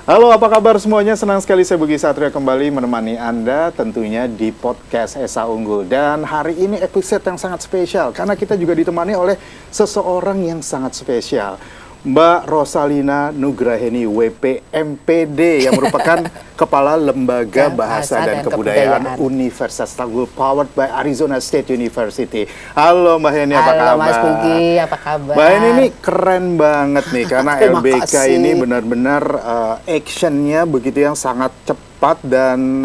Halo, apa kabar semuanya? Senang sekali saya Budi Satrio kembali menemani Anda tentunya di podcast Esa Unggul. Dan hari ini episode yang sangat spesial karena kita juga ditemani oleh seseorang yang sangat spesial. Mbak Rosalina Nugraheni WP MPD yang merupakan Kepala Lembaga Bahasa dan Kebudayaan Universitas Unggul powered by Arizona State University. Halo Mbak Heni, apa kabar? Halo Mas Budi, apa kabar? Mbak Heni ini keren banget nih karena LBK ini benar-benar actionnya begitu yang sangat cepat dan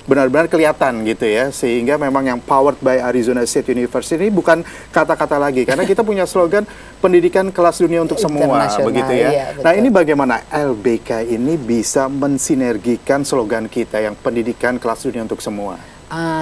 benar-benar kelihatan gitu ya, sehingga memang yang powered by Arizona State University ini bukan kata-kata lagi, karena kita punya slogan pendidikan kelas dunia untuk semua, begitu ya. Iya, nah ini bagaimana LBK ini bisa mensinergikan slogan kita yang pendidikan kelas dunia untuk semua?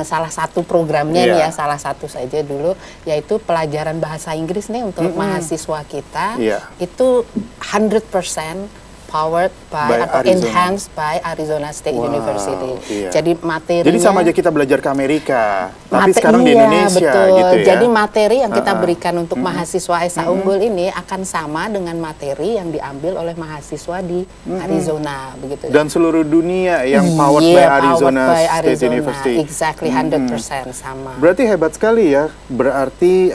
Salah satu programnya nih ya, salah satu saja dulu, yaitu pelajaran bahasa Inggris nih untuk mahasiswa kita, itu 100% powered by atau enhanced by Arizona State University. Jadi materinya, jadi sama aja kita belajar ke Amerika, tapi sekarang di Indonesia gitu ya. Jadi materi yang kita berikan untuk mahasiswa Esa Unggul ini akan sama dengan materi yang diambil oleh mahasiswa di Arizona, begitu. Dan seluruh dunia yang powered by Arizona State University. Exactly, 100% sama. Berarti hebat sekali ya. Berarti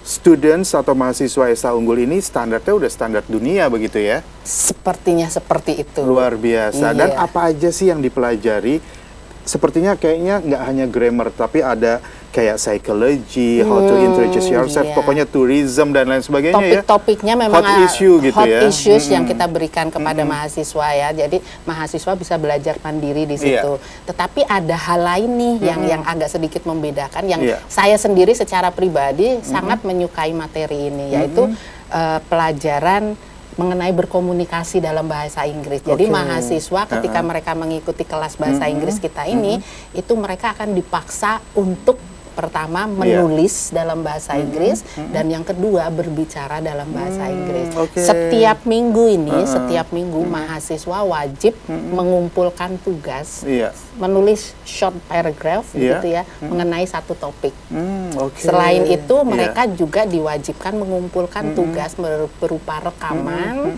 students atau mahasiswa Esa Unggul ini standarnya udah standar dunia begitu ya? Sepertinya seperti itu. Luar biasa. Dan apa aja sih yang dipelajari? Sepertinya kayaknya nggak hanya grammar, tapi ada kayak psychology, how to introduce yourself, pokoknya tourism dan lain sebagainya. Topik-topiknya memang hot issue gitu ya. Hot issues yang kita berikan kepada mahasiswa ya. Jadi mahasiswa bisa belajar mandiri di situ. Tetapi ada hal lain nih yang agak sedikit membedakan, yang saya sendiri secara pribadi sangat menyukai materi ini, yaitu pelajaran mengenai berkomunikasi dalam bahasa Inggris. Jadi mahasiswa ketika mereka mengikuti kelas bahasa Inggris kita ini, itu mereka akan dipaksa untuk pertama menulis dalam bahasa Inggris, dan yang kedua berbicara dalam bahasa Inggris. Setiap minggu ini, setiap minggu mahasiswa wajib mengumpulkan tugas, menulis short paragraph gitu ya, mengenai satu topik. Selain itu mereka juga diwajibkan mengumpulkan tugas berupa rekaman.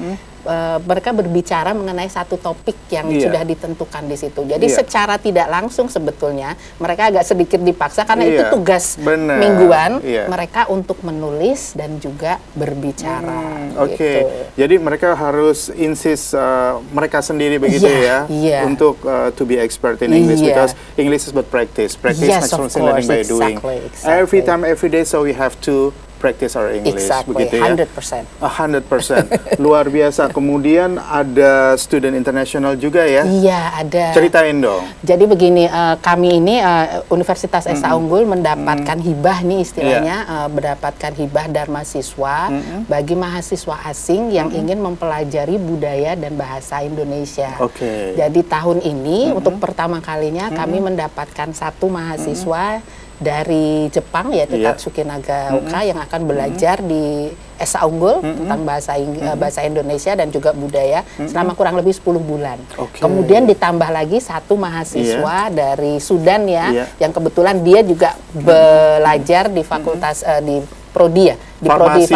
Mereka berbicara mengenai satu topik yang sudah ditentukan di situ. Jadi secara tidak langsung sebetulnya mereka agak sedikit dipaksa karena itu tugas mingguan mereka untuk menulis dan juga berbicara. Gitu. Jadi mereka harus insist mereka sendiri begitu ya untuk to be expert in English, because English is about practice. Practice makes learning by doing. Every time, every day, so we have to practice our English, begitu ya? 100%. 100%. Luar biasa. Kemudian ada student internasional juga ya? Iya, ada. Ceritain dong. Jadi begini, kami ini Universitas Esa Unggul mendapatkan hibah nih istilahnya, mendapatkan hibah Dharma Siswa bagi mahasiswa asing yang ingin mempelajari budaya dan bahasa Indonesia. Jadi tahun ini untuk pertama kalinya kami mendapatkan satu mahasiswa dari Jepang, yaitu Tatsuki Nagaoka, yang akan belajar di Esa Unggul tentang bahasa Indonesia dan juga budaya selama kurang lebih 10 bulan. Kemudian ditambah lagi satu mahasiswa dari Sudan ya, yang kebetulan dia juga belajar di fakultas di Prodi ya, di Prodi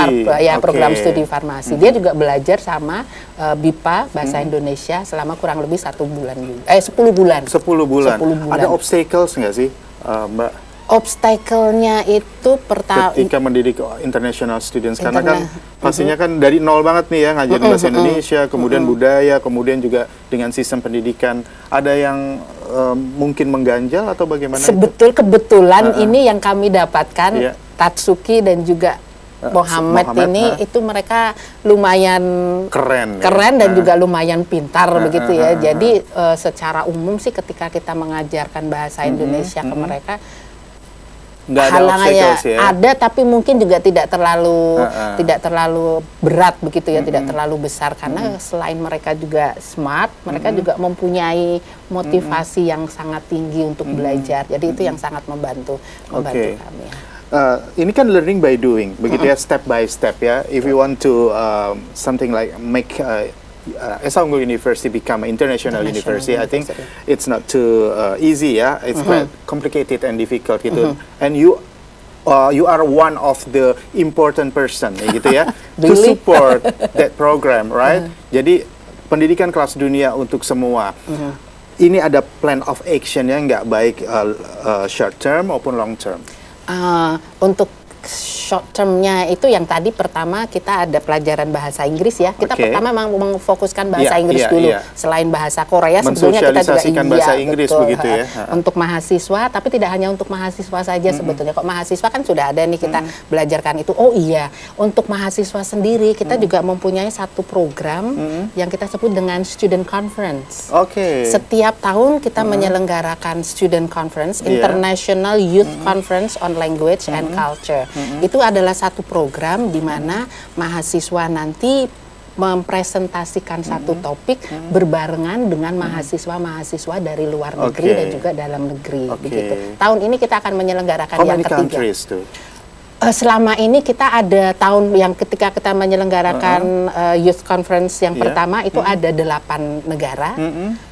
program studi farmasi. Dia juga belajar sama BIPA bahasa Indonesia selama kurang lebih 10 bulan. 10 bulan. Ada obstacles nggak sih, Mbak? Obstacle-nya itu pertama ketika mendidik international students, karena kan pastinya kan dari nol banget nih ya, ngajarin bahasa Indonesia, kemudian budaya, kemudian juga dengan sistem pendidikan, ada yang mungkin mengganjal atau bagaimana? Kebetulan ini yang kami dapatkan, Tatsuki dan juga Muhammad ini itu mereka lumayan keren dan juga lumayan pintar begitu ya. Jadi secara umum sih ketika kita mengajarkan bahasa Indonesia ke mereka, halangannya ada, tapi mungkin juga tidak terlalu berat begitu ya, tidak terlalu besar, karena selain mereka juga smart, mereka juga mempunyai motivasi yang sangat tinggi untuk belajar. Jadi itu yang sangat membantu kami. Ini kan learning by doing, begitu ya, step by step ya. If you want to something like make Esa Unggul University become an international university, I think it's not too easy ya. It's quite complicated and difficult gitu. And you are one of the important person gitu ya to support that program, right? Jadi pendidikan kelas dunia untuk semua. Ini ada plan of action yang nggak baik short term maupun long term. Untuk short termnya itu yang tadi pertama kita ada pelajaran bahasa Inggris ya. Kita pertama memang memfokuskan bahasa Inggris dulu. Selain bahasa Korea sebetulnya kita juga bahasa Inggris begitu ya. Untuk mahasiswa, tapi tidak hanya untuk mahasiswa saja sebetulnya. Kok mahasiswa kan sudah ada nih kita belajarkan itu. Oh iya, untuk mahasiswa sendiri kita juga mempunyai satu program yang kita sebut dengan Student Conference. Setiap tahun kita menyelenggarakan Student Conference, International Youth Conference on Language and Culture. Itu adalah satu program di mana mahasiswa nanti mempresentasikan satu topik berbarengan dengan mahasiswa-mahasiswa dari luar negeri dan juga dalam negeri. Begitu. Tahun ini kita akan menyelenggarakan yang ketiga. Selama ini kita ada tahun yang ketika kita menyelenggarakan Youth Conference yang pertama itu ada 8 negara.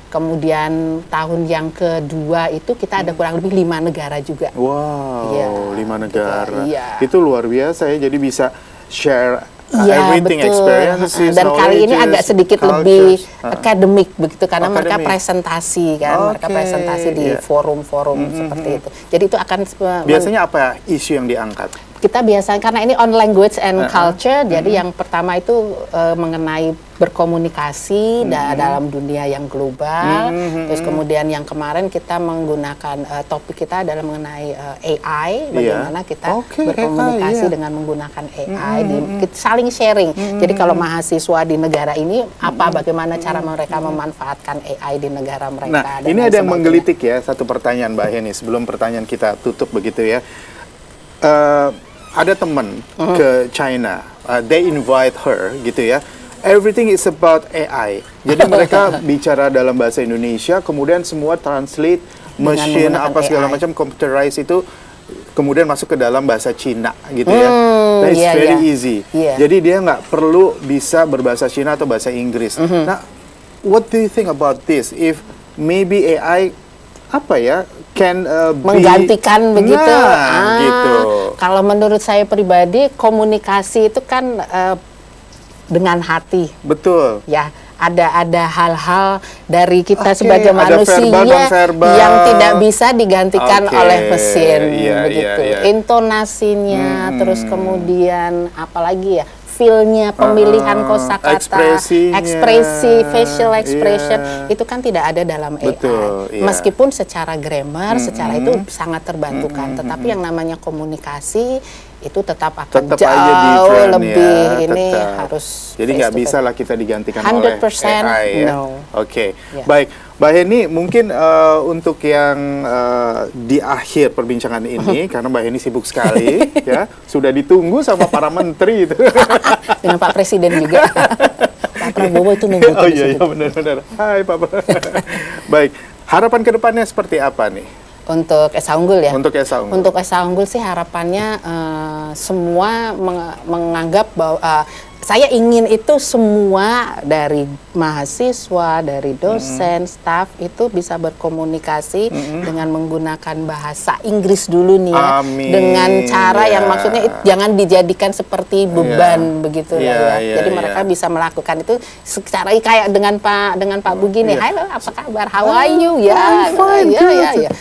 Kemudian tahun yang kedua itu kita ada kurang lebih 5 negara juga. Wow, 5 negara. Itu luar biasa ya, jadi bisa share everything, experiences, dan kali ini agak sedikit lebih akademik begitu, karena mereka presentasi kan, mereka presentasi di forum-forum seperti itu. Jadi itu akan biasanya apa isu yang diangkat? Kita biasanya, karena ini on language and culture, jadi yang pertama itu mengenai berkomunikasi dalam dunia yang global. Terus kemudian yang kemarin kita menggunakan topik kita adalah mengenai AI, bagaimana kita berkomunikasi dengan menggunakan AI, kita saling sharing. Jadi kalau mahasiswa di negara ini bagaimana cara mereka memanfaatkan AI di negara mereka. Nah, ini ada yang menggelitik ya, satu pertanyaan Mbak Heni sebelum pertanyaan kita tutup begitu ya. Ada teman ke China, they invite her gitu ya. Everything is about AI. Jadi mereka bicara dalam bahasa Indonesia, kemudian semua translate, machine apa segala macam computerized itu, kemudian masuk ke dalam bahasa Cina gitu ya. It's very easy. Jadi dia nggak perlu bisa berbahasa Cina atau bahasa Inggris. Nah, what do you think about this? If maybe AI can menggantikan begitu. Gitu. Kalau menurut saya pribadi, komunikasi itu kan dengan hati. Betul. Ya, ada hal-hal dari kita sebagai manusia yang tidak bisa digantikan oleh mesin, begitu. Intonasinya, terus kemudian apalagi ya, feel-nya, pemilihan kosakata, ekspresi, facial expression, itu kan tidak ada dalam AI. Meskipun secara grammar, secara itu sangat terbantukan, tetapi yang namanya komunikasi itu tetap akan jauh lebih ini harus. Jadi nggak bisa lah kita digantikan oleh AI ya. Baik, Mbak Heni, mungkin untuk yang di akhir perbincangan ini, karena Mbak Heni sibuk sekali, ya sudah ditunggu sama para menteri itu. Dengan Pak Presiden juga. Pak Prabowo itu nunggu. Oh iya, benar-benar. Hai Pak Prabowo. Baik, harapan kedepannya seperti apa nih? Untuk Esa Unggul ya? Untuk Esa Unggul. Untuk Esa Unggul sih harapannya semua menganggap bahwa saya ingin itu semua dari mahasiswa, dari dosen, staf itu bisa berkomunikasi dengan menggunakan bahasa Inggris dulu nih ya. Dengan cara yang maksudnya jangan dijadikan seperti beban begitu ya. Jadi mereka bisa melakukan itu secara kayak dengan Pak Bugi nih. Halo, apa kabar? How are you?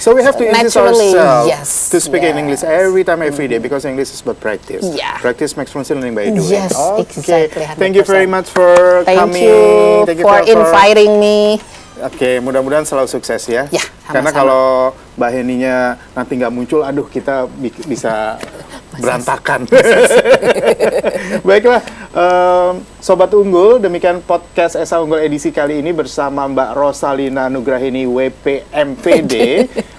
So we have to insist ourselves to speak in English every time, every day, because English is about practice. Practice makes fluent learning by doing. Yes, exactly. Thank you very much for coming. Thank you for inviting me. Oke, mudah-mudahan selalu sukses ya. Karena kalau Mbak Heninya nanti nggak muncul, aduh kita bisa berantakan. Baiklah, Sobat Unggul, demikian podcast Esa Unggul edisi kali ini bersama Mbak Rosalina Nugraheni WPMPD,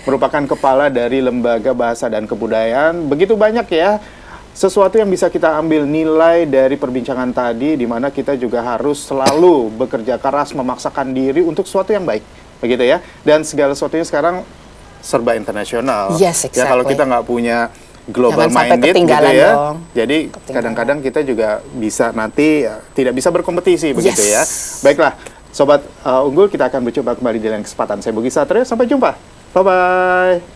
merupakan kepala dari Lembaga Bahasa dan Kebudayaan. Begitu banyak ya sesuatu yang bisa kita ambil nilai dari perbincangan tadi, di mana kita juga harus selalu bekerja keras, memaksakan diri untuk sesuatu yang baik, begitu ya. Dan segala sesuatunya sekarang serba internasional. Ya kalau kita nggak punya global minded gitu ya. Jadi kadang-kadang kita juga bisa nanti tidak bisa berkompetisi begitu ya. Baiklah, Sobat Unggul, kita akan berjumpa kembali di lain kesempatan. Saya Bugi Satrio, sampai jumpa. Bye-bye.